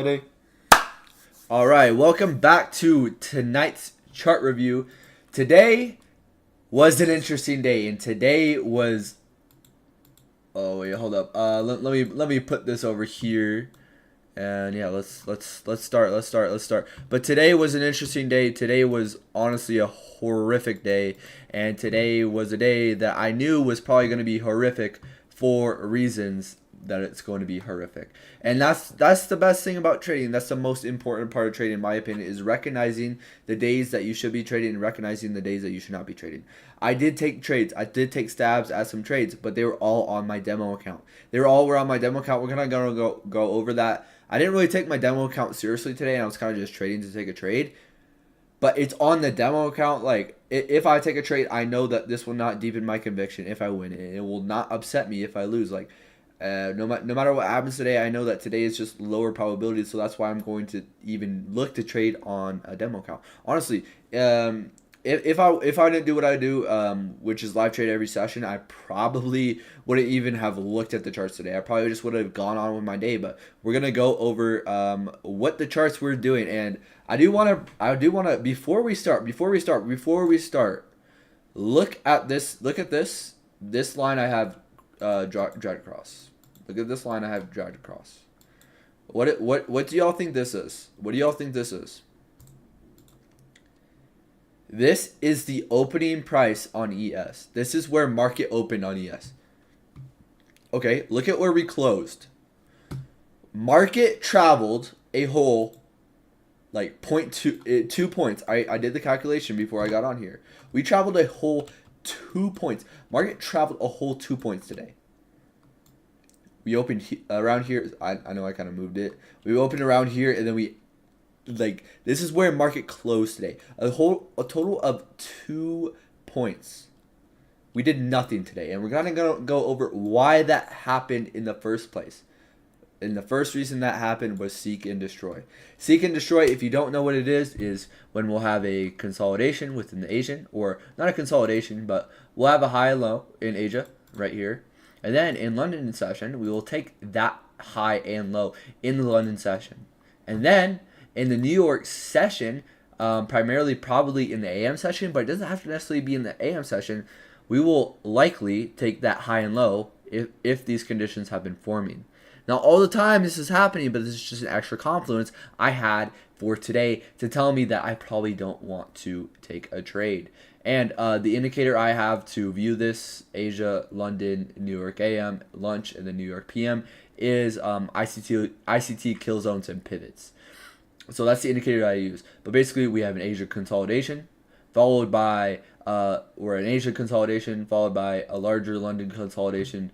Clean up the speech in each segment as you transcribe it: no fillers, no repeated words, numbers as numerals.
Friday. All right, welcome back to tonight's chart review. Today was an interesting day, and today was. Oh wait, hold up. Let me put this over here, and yeah, let's start. But today was an interesting day. Today was honestly a horrific day, and today was a day that I knew was probably going to be horrific for reasons that it's going to be horrific. And that's the best thing about trading. That's the most important part of trading, in my opinion, is recognizing the days that you should be trading and recognizing the days that you should not be trading. I did take trades. I did take stabs at some trades, but they were all on my demo account. They were on my demo account. We're gonna go over that. I didn't really take my demo account seriously today, and I was kind of just trading to take a trade. But it's on the demo account. Like, if I take a trade, I know that this will not deepen my conviction if I win, and it will not upset me if I lose. Like, no matter what happens today, I know that today is just lower probability, so that's why I'm going to even look to trade on a demo account. Honestly, if I didn't do what I do, which is live trade every session, I probably wouldn't even have looked at the charts today. I probably just would have gone on with my day. But we're gonna go over what the charts we're doing, and I do want to before we start, look at this line I have dragged across. Look at this line I have dragged across. What do y'all think this is? What do y'all think this is? This is the opening price on ES. This is where market opened on ES. Okay, look at where we closed. Market traveled a whole like 2 points. I did the calculation before I got on here. We traveled a whole 2 points. Market traveled a whole 2 points today. We opened around here. I know I kind of moved it. We opened around here, and then this is where market closed today. A total of 2 points. We did nothing today, and we're gonna go over why that happened in the first place. And the first reason that happened was seek and destroy. Seek and destroy, if you don't know what it is when we'll have a consolidation within the Asian, or not a consolidation, but we'll have a high and low in Asia right here. And then in London session, we will take that high and low in the London session. And then in the New York session, primarily probably in the AM session, but it doesn't have to necessarily be in the AM session, we will likely take that high and low if these conditions have been forming. Now, all the time this is happening, but this is just an extra confluence I had for today to tell me that I probably don't want to take a trade. And the indicator I have to view this Asia, London, New York AM, lunch, and the New York PM is ICT kill zones and pivots. So that's the indicator I use. But basically, we have an Asia consolidation, followed by an Asia consolidation, followed by a larger London consolidation,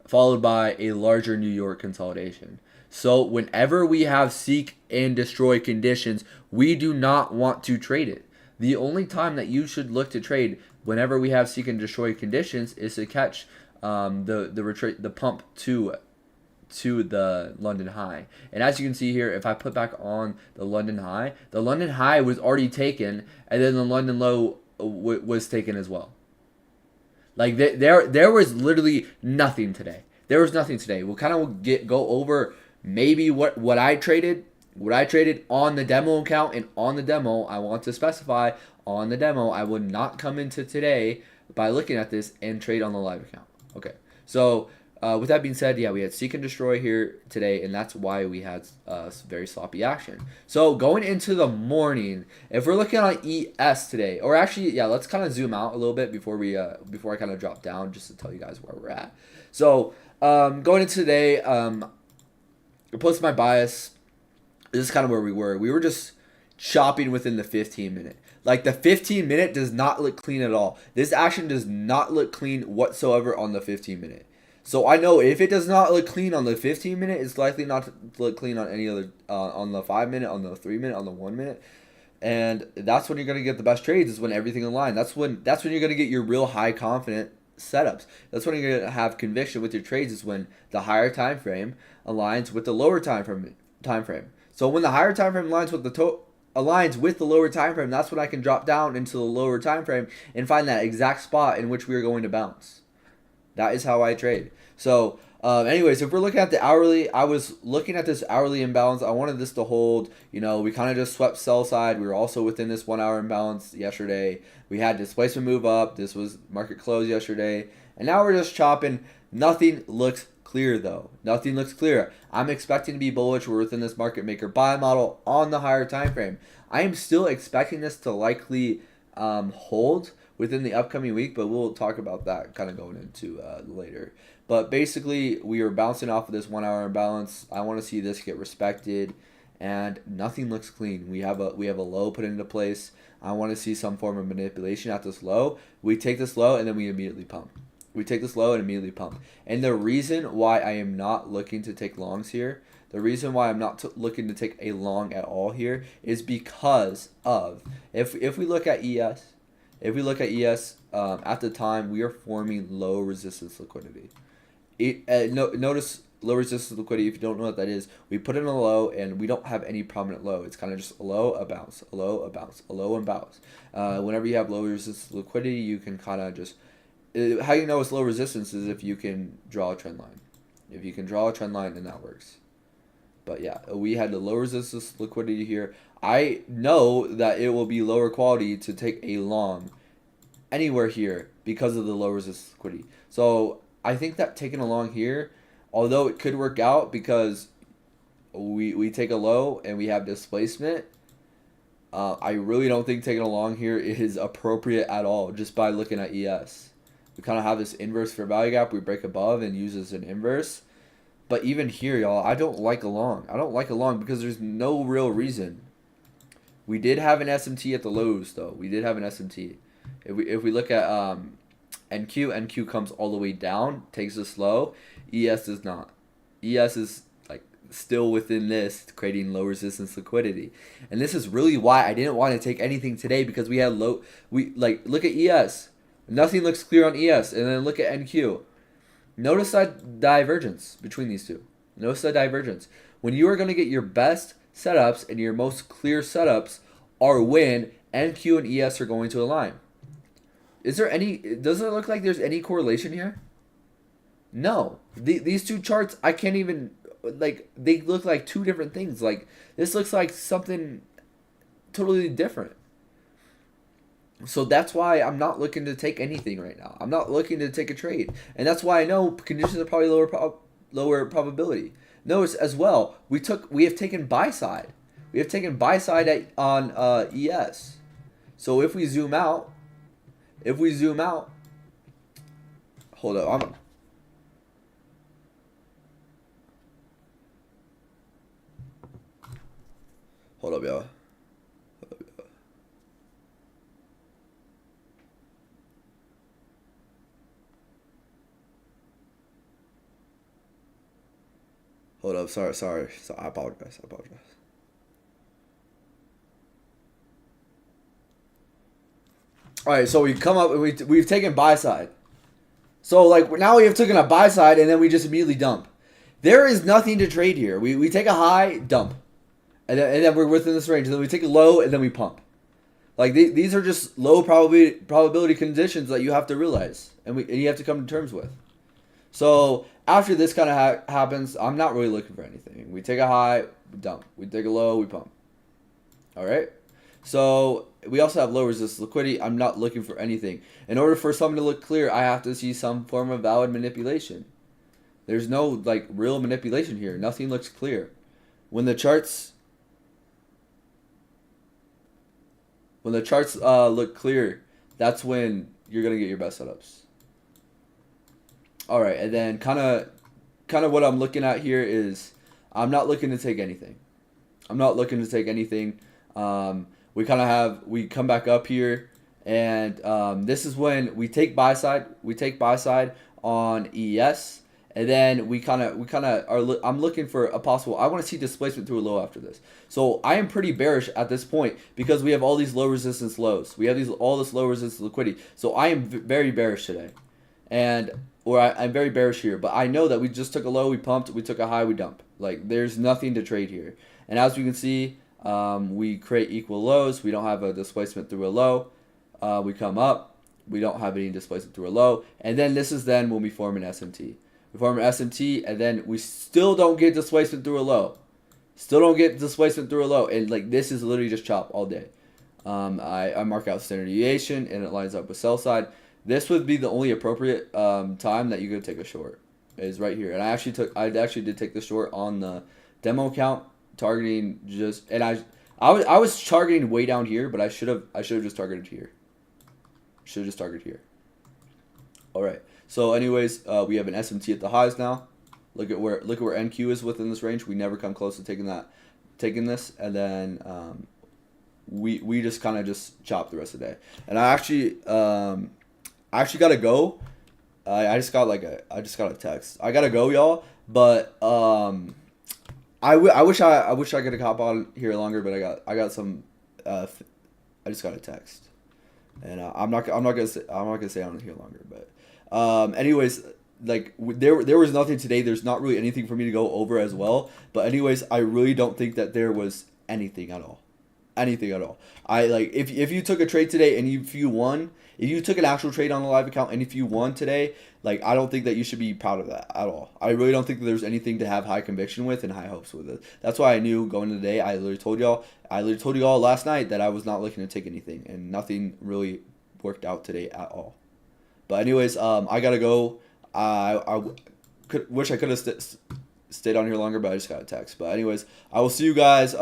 followed by a larger New York consolidation. So whenever we have seek and destroy conditions, we do not want to trade it. The only time that you should look to trade whenever we have seek and destroy conditions is to catch the pump to the London high. And as you can see here, if I put back on the London high was already taken, and then the London low was taken as well. Like there was literally nothing today. There was nothing today. We'll kind of go over maybe what I traded. What I traded on the demo account, and on the demo, I want to specify, on the demo, I would not come into today by looking at this and trade on the live account. Okay, so with that being said, yeah, we had seek and destroy here today, and that's why we had very sloppy action. So going into the morning, if we're looking on ES today, or actually, yeah, let's kind of zoom out a little bit before I kind of drop down just to tell you guys where we're at. So going into today, I posted my bias. This is kind of where we were. We were just chopping within the 15-minute. Like, the 15-minute does not look clean at all. This action does not look clean whatsoever on the 15-minute. So I know if it does not look clean on the 15-minute, it's likely not to look clean on any other, on the 5-minute, on the 3-minute, on the 1-minute. And that's when you're going to get the best trades, is when everything aligns. That's when you're going to get your real high confident setups. That's when you're going to have conviction with your trades, is when the higher time frame aligns with the lower time frame. So when the higher time frame aligns with the lower time frame, that's when I can drop down into the lower time frame and find that exact spot in which we are going to bounce. That is how I trade. So Anyways, if we're looking at the hourly, I was looking at this hourly imbalance. I wanted this to hold. We kind of just swept sell side. We were also within this 1 hour imbalance yesterday. We had displacement move up. This was market close yesterday. And now we're just chopping. Nothing looks clear though. Nothing looks clear. I'm expecting to be bullish. We're within this market maker buy model on the higher time frame. I am still expecting this to likely hold within the upcoming week, but we'll talk about that kind of going into later. But basically, we are bouncing off of this 1 hour imbalance. I want to see this get respected, and nothing looks clean. We have a low put into place. I want to see some form of manipulation at this low. We take this low, and then we immediately pump. We take this low and immediately pump. And the reason why I am not looking to take longs here, the reason why I'm not looking to take a long at all here is because of, if we look at ES, at the time, we are forming low resistance liquidity. Notice low resistance liquidity. If you don't know what that is, we put in a low and we don't have any prominent low. It's kind of just a low, a bounce, a low, a bounce, a low, and bounce. Whenever you have low resistance liquidity, you can kind of just, how you know it's low resistance is if you can draw a trend line. If you can draw a trend line, then that works. But yeah, we had the low resistance liquidity here. I know that it will be lower quality to take a long anywhere here because of the low resistance liquidity. So I think that taking a long here, although it could work out because we take a low and we have displacement, I really don't think taking a long here is appropriate at all just by looking at ES. We kind of have this inverse fair value gap. We break above and use as an inverse. But even here, y'all, I don't like a long. I don't like a long because there's no real reason. We did have an SMT at the lows, though. We did have an SMT. If we look at NQ comes all the way down, takes us low. ES does not. ES is like still within this, creating low resistance liquidity. And this is really why I didn't want to take anything today, because we had low. Look at ES. Nothing looks clear on ES, and then look at NQ. Notice that divergence between these two. Notice that divergence. When you are going to get your best setups and your most clear setups are when NQ and ES are going to align. Does it look like there's any correlation here? No. These two charts, I can't even, they look like two different things. This looks like something totally different. So that's why I'm not looking to take anything right now. I'm not looking to take a trade. And that's why I know conditions are probably lower probability. Notice as well, we have taken buy side. We have taken buy side on ES. So if we zoom out, hold up, hold up, y'all. Hold up, sorry. I apologize. All right, so we come up and we've taken buy side. So now we have taken a buy side and then we just immediately dump. There is nothing to trade here. We take a high, dump, and then we're within this range. And then we take a low and then we pump. These are just low probability conditions that you have to realize and you have to come to terms with. So after this kind of happens, I'm not really looking for anything. We take a high, we dump. We take a low, we pump. All right. So we also have low resistance liquidity. I'm not looking for anything. In order for something to look clear, I have to see some form of valid manipulation. There's no real manipulation here. Nothing looks clear. When the charts look clear, that's when you're gonna get your best setups. All right, and then kind of what I'm looking at here is I'm not looking to take anything. We come back up here, and this is when we take buy side. We take buy side on ES, and then I'm looking for a possible. I want to see displacement through a low after this. So I am pretty bearish at this point because we have all these low resistance lows. We have all this low resistance liquidity. So I am very bearish today, I'm very bearish here, but I know that we just took a low, we pumped, we took a high, we dump. There's nothing to trade here. And as we can see, we create equal lows. We don't have a displacement through a low. We come up. We don't have any displacement through a low. And then this is when we form an SMT. We form an SMT, and then we still don't get displacement through a low. Still don't get displacement through a low, and like this is literally just chop all day. I mark out standard deviation, and it lines up with sell side. This would be the only appropriate time that you could take a short, is right here. And I actually did take the short on the demo account, targeting just, and I was targeting way down here, but I should have just targeted here. Should have just targeted here. All right. So anyways, we have an SMT at the highs now. Look at where NQ is within this range. We never come close to taking this, and then we just kind of just chop the rest of the day. And I actually gotta go. I just got a text. I gotta go, y'all. But I wish I could have hop on here longer, but I got some. I just got a text, and I'm not gonna say on here longer. But anyways, like there was nothing today. There's not really anything for me to go over as well. But anyways, I really don't think that there was anything at all. Anything at all. I like if you took a trade today and if you took an actual trade on the live account and if you won today, like I don't think that you should be proud of that at all. I really don't think that there's anything to have high conviction with and high hopes with it. That's why I knew going into the day. I literally told you all last night that I was not looking to take anything, and nothing really worked out today at all. But anyways, I gotta go. I wish I could have stayed on here longer, but I just got a text. But anyways, I will see you guys.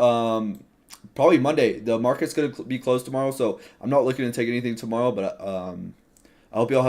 Probably Monday. The market's going to be closed tomorrow, so I'm not looking to take anything tomorrow, but I hope y'all have